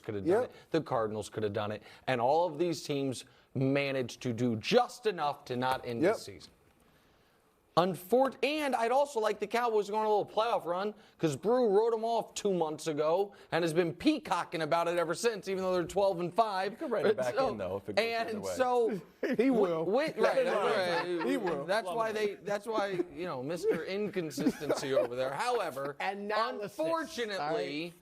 could have done it. The Cardinals could have done it. And all of these teams managed to do just enough to not end the season. And I'd also like the Cowboys to go on a little playoff run because Brew wrote them off 2 months ago and has been peacocking about it ever since, even though they're 12-5. You can write it back in though if it goes and way. So he will. Right. He will. That's why Mr. Inconsistency over there. However, unfortunately,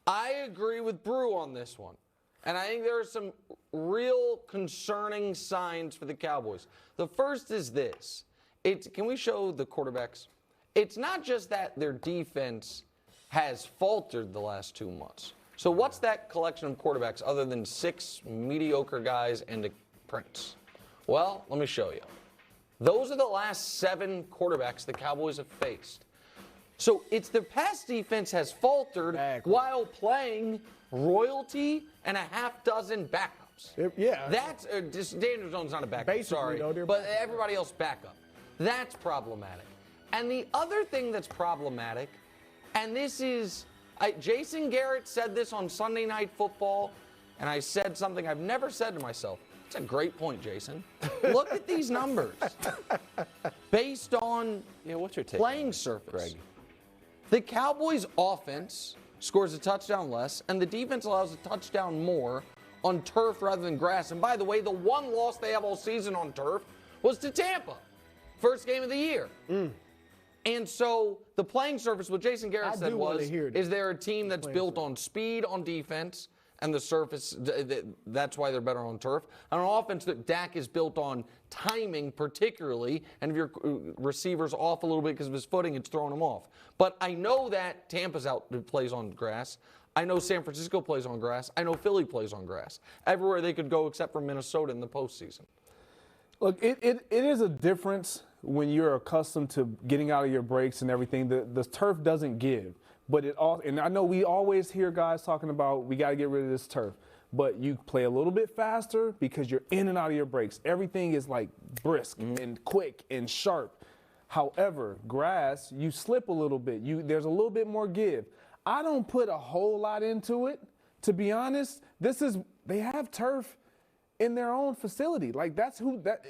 I agree with Brew on this one. And I think there are some real concerning signs for the Cowboys. The first is this. Can we show the quarterbacks? It's not just that their defense has faltered the last 2 months. So what's that collection of quarterbacks other than 6 mediocre guys and a Prince? Well, let me show you. Those are the last 7 quarterbacks the Cowboys have faced. So it's their pass defense has faltered while playing royalty and a half dozen backups. That's Daniel Jones not a backup. Basically, sorry, but everybody else backup. That's problematic. And the other thing that's problematic, and this is, Jason Garrett said this on Sunday Night Football, and I said something I've never said to myself. It's a great point, Jason. Look at these numbers. Based on what's your take playing surface. Greg? The Cowboys' offense scores a touchdown less, and the defense allows a touchdown more on turf rather than grass. And by the way, the one loss they have all season on turf was to Tampa. First game of the year. And so the playing surface, what Jason Garrett said was, is there a team that's built on speed on defense and the surface, that's why they're better on turf. And on offense, Dak is built on timing particularly, and if your receiver's off a little bit because of his footing, it's throwing him off. But I know that Tampa's plays on grass. I know San Francisco plays on grass. I know Philly plays on grass. Everywhere they could go except for Minnesota in the postseason. Look, it is a difference when you're accustomed to getting out of your breaks and everything. The turf doesn't give, but and I know we always hear guys talking about we got to get rid of this turf, but you play a little bit faster because you're in and out of your breaks. Everything is like brisk and quick and sharp. However, grass, you slip a little bit. There's a little bit more give. I don't put a whole lot into it, to be honest. They have turf in their own facility. Like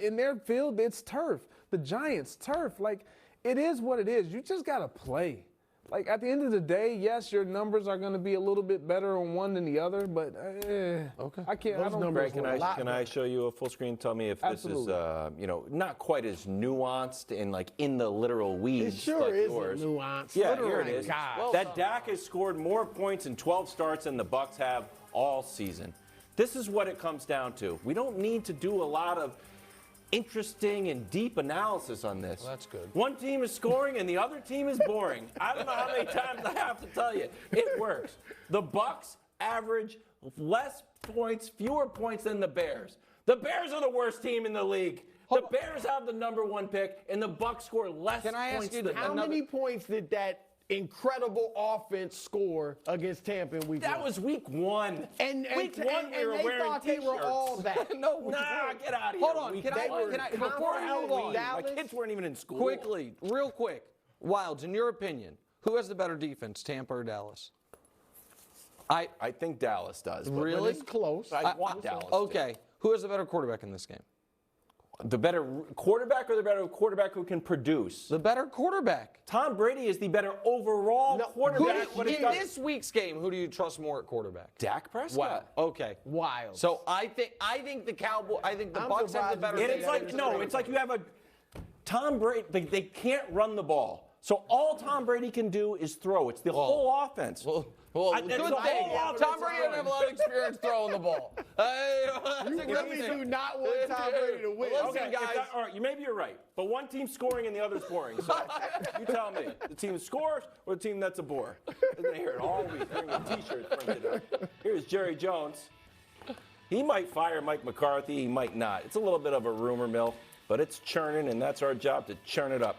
in their field, it's turf. The Giants, turf. Like, it is what it is. You just got to play. Like, at the end of the day, yes, your numbers are going to be a little bit better on one than the other, but I can't. I don't. Greg, can I show you a full screen? Tell me if this is, not quite as nuanced in the literal weeds. It sure like is yours. nuanced. Yeah, here it is. Well, that Dak has scored more points in 12 starts than the Bucs have all season. This is what it comes down to. We don't need to do a lot of interesting and deep analysis on this. Well, that's good. One team is scoring and the other team is boring. I don't know how many times I have to tell you. It works. The Bucs average less points, fewer points than the Bears. The Bears are the worst team in the league. The Bears have the #1 pick, and the Bucs score less points. Can I ask you, than how many points did that incredible offense score against Tampa in week 1? That was week 1. And week 1 we were they wearing thought they were all that. No, get out of here. Hold on. Can I before we move on, my kids weren't even in school. Real quick, Wilds, in your opinion, who has the better defense, Tampa or Dallas? I think Dallas does. Really? It's close. I want Dallas. Okay. Who has the better quarterback in this game? The better quarterback or the better quarterback who can produce? The better quarterback. Tom Brady is the better overall quarterback. In this week's game, who do you trust more at quarterback? Dak Prescott. Wow. Okay. Wild. So I think the Bucs have the better. And it's like you have a Tom Brady. They can't run the ball. So all Tom Brady can do is throw. It's the whole offense. Good thing. Tom Brady doesn't have a lot of experience throwing the ball. You really do not want Tom Brady to win. Listen, guys. All right, maybe you're right. But one team's scoring and the other's boring. So you tell me. The team that scores or the team that's a bore? They're going to hear it all week. They're going to get T-shirts printed up. Here's Jerry Jones. He might fire Mike McCarthy. He might not. It's a little bit of a rumor mill, but it's churning, and that's our job to churn it up.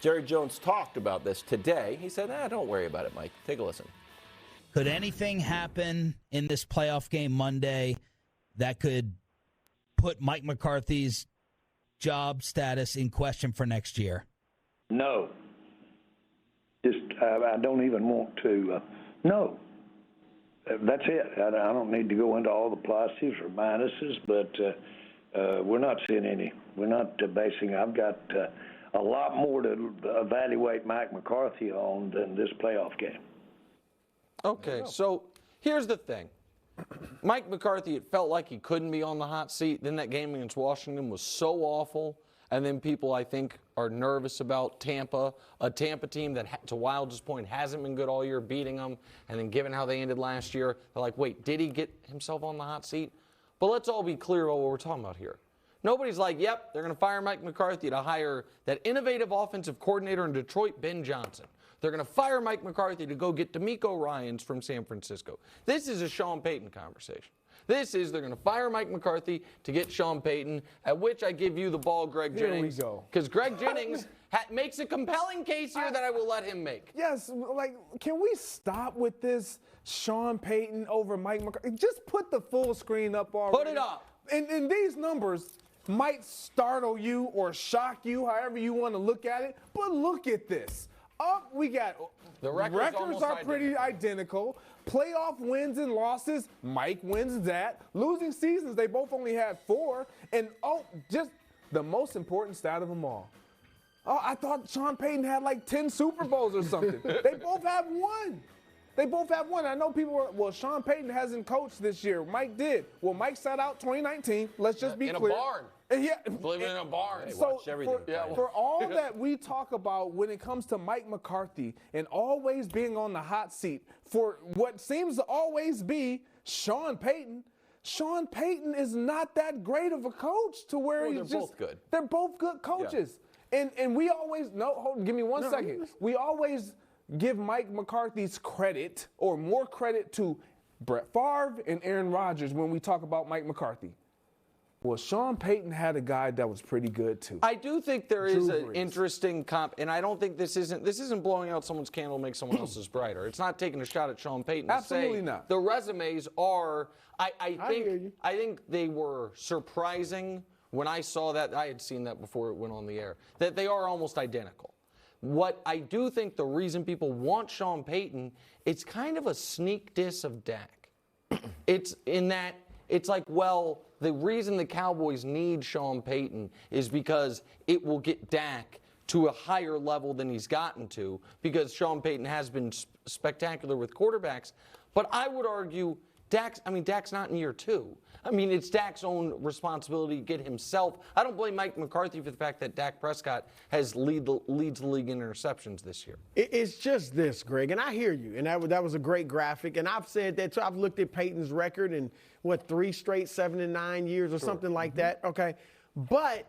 Jerry Jones talked about this today. He said, don't worry about it, Mike. Take a listen. Could anything happen in this playoff game Monday that could put Mike McCarthy's job status in question for next year? No. I don't even want to. No. That's it. I don't need to go into all the pluses or minuses, but we're not seeing any. We're not basing. I've got a lot more to evaluate Mike McCarthy on than this playoff game. Okay, so here's the thing. Mike McCarthy, it felt like he couldn't be on the hot seat. Then that game against Washington was so awful. And then people, I think, are nervous about Tampa, a Tampa team that, to Wild's point, hasn't been good all year, beating them. And then given how they ended last year, they're like, wait, did he get himself on the hot seat? But let's all be clear about what we're talking about here. Nobody's like, yep, they're going to fire Mike McCarthy to hire that innovative offensive coordinator in Detroit, Ben Johnson. They're going to fire Mike McCarthy to go get DeMeco Ryans from San Francisco. This is a Sean Payton conversation. This is they're going to fire Mike McCarthy to get Sean Payton, at which I give you the ball, Greg Jennings. Here we go. Because Greg Jennings makes a compelling case here that I will let him make. Yes, like, can we stop with this Sean Payton over Mike McCarthy? Just put the full screen up already. Put it up. And these numbers might startle you or shock you, however you want to look at it, but look at this. Up, we got the records are pretty identical. Playoff wins and losses, Mike wins that. Losing seasons, they both only had 4. And, just the most important stat of them all. I thought Sean Payton had like 10 Super Bowls or something. They both have 1. They both have 1. I know people were, well, Sean Payton hasn't coached this year. Mike did. Well, Mike sat out 2019. Let's just be clear. In a barn. Yeah. Living in a barn. Hey, So watch everything. for all that we talk about when it comes to Mike McCarthy and always being on the hot seat for what seems to always be Sean Payton is not that great of a coach to where Well, he's they're just. both good. They're both good coaches. Yeah. And we always, give me one second. We always give Mike McCarthy's credit or more credit to Brett Favre and Aaron Rodgers when we talk about Mike McCarthy. Well, Sean Payton had a guy that was pretty good too. I do think there is Drew an Brees. interesting comp, and I don't think this isn't blowing out someone's candle to make someone else's brighter. It's not taking a shot at Sean Payton. Absolutely to say not. The resumes are. I hear you. think they were surprising when I saw that. I had seen that before it went on the air. That they are almost identical. What I do think the reason people want Sean Payton, it's kind of a sneak diss of Dak. It's in that. It's like, well, the reason the Cowboys need Sean Payton is because it will get Dak to a higher level than he's gotten to, because Sean Payton has been spectacular with quarterbacks. But I would argue Dak's not in year 2. I mean, it's Dak's own responsibility to get himself. I don't blame Mike McCarthy for the fact that Dak Prescott has leads the league in interceptions this year. It's just this, Greg, and I hear you, and that was a great graphic, and I've said that too. I've looked at Peyton's record in, 3 straight 7-9 years or something like that, okay? But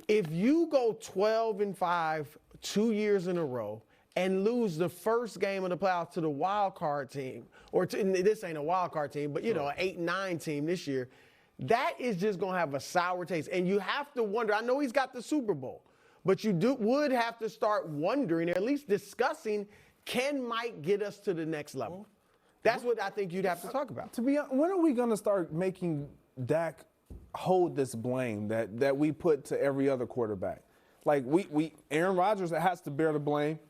if you go 12-5 2 years in a row and lose the first game of the playoffs to the wild card team, this ain't a wild card team, but, an 8-9 team this year, that is just going to have a sour taste. And you have to wonder, I know he's got the Super Bowl, but you would have to start wondering, or at least discussing, can Mike get us to the next level? That's what I think you'd have to talk about. To be honest, when are we going to start making Dak hold this blame that we put to every other quarterback? Like Aaron Rodgers has to bear the blame,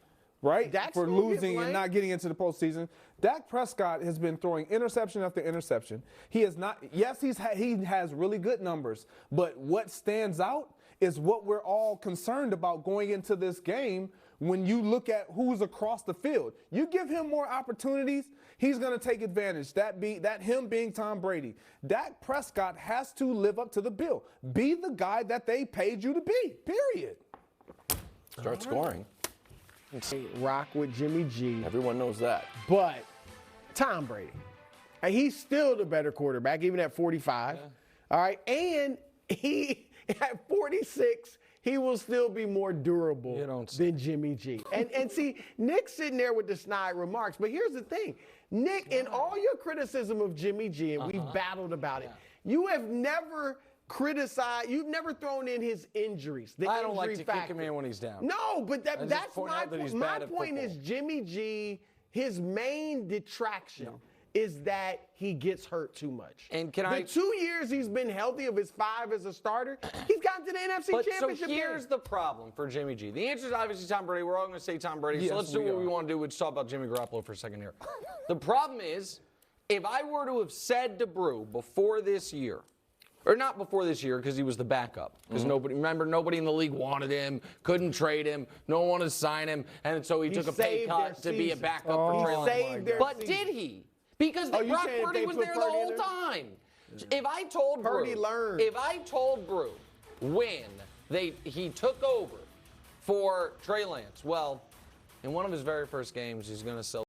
right? For losing and not getting into the postseason. Dak Prescott has been throwing interception after interception. He has not. Yes, he has really good numbers, but what stands out is what we're all concerned about going into this game. When you look at who's across the field, you give him more opportunities, he's going to take advantage. That him being Tom Brady. Dak Prescott has to live up to the bill. Be the guy that they paid you to be, period. Start scoring. Rock with Jimmy G. Everyone knows that. But Tom Brady, and he's still the better quarterback, even at 45. Yeah. All right, and he at 46, he will still be more durable than Jimmy G. And see, Nick's sitting there with the snide remarks. But here's the thing, Nick, in all your criticism of Jimmy G, and we've battled about it, you have never criticized, you've never thrown in his injuries. I don't like to kick him in when he's down. No, but that's my point. My point is Jimmy G, his main detraction is that he gets hurt too much. And the 2 years he's been healthy of his 5 as a starter, he's gotten to the NFC Championship. So here's the problem for Jimmy G. The answer is obviously Tom Brady. We're all going to say Tom Brady. So let's do what we want to do. Let's talk about Jimmy Garoppolo for a second here. The problem is, if I were to have said to Brew before this year, or not before this year because he was the backup, because nobody in the league wanted him, couldn't trade him, no one wanted to sign him, and so he took a pay cut to be a backup for Trey Lance. But did he? Because Brock Purdy was there the whole time. If I told Brew when he took over for Trey Lance, well, in one of his very first games, he's going to sell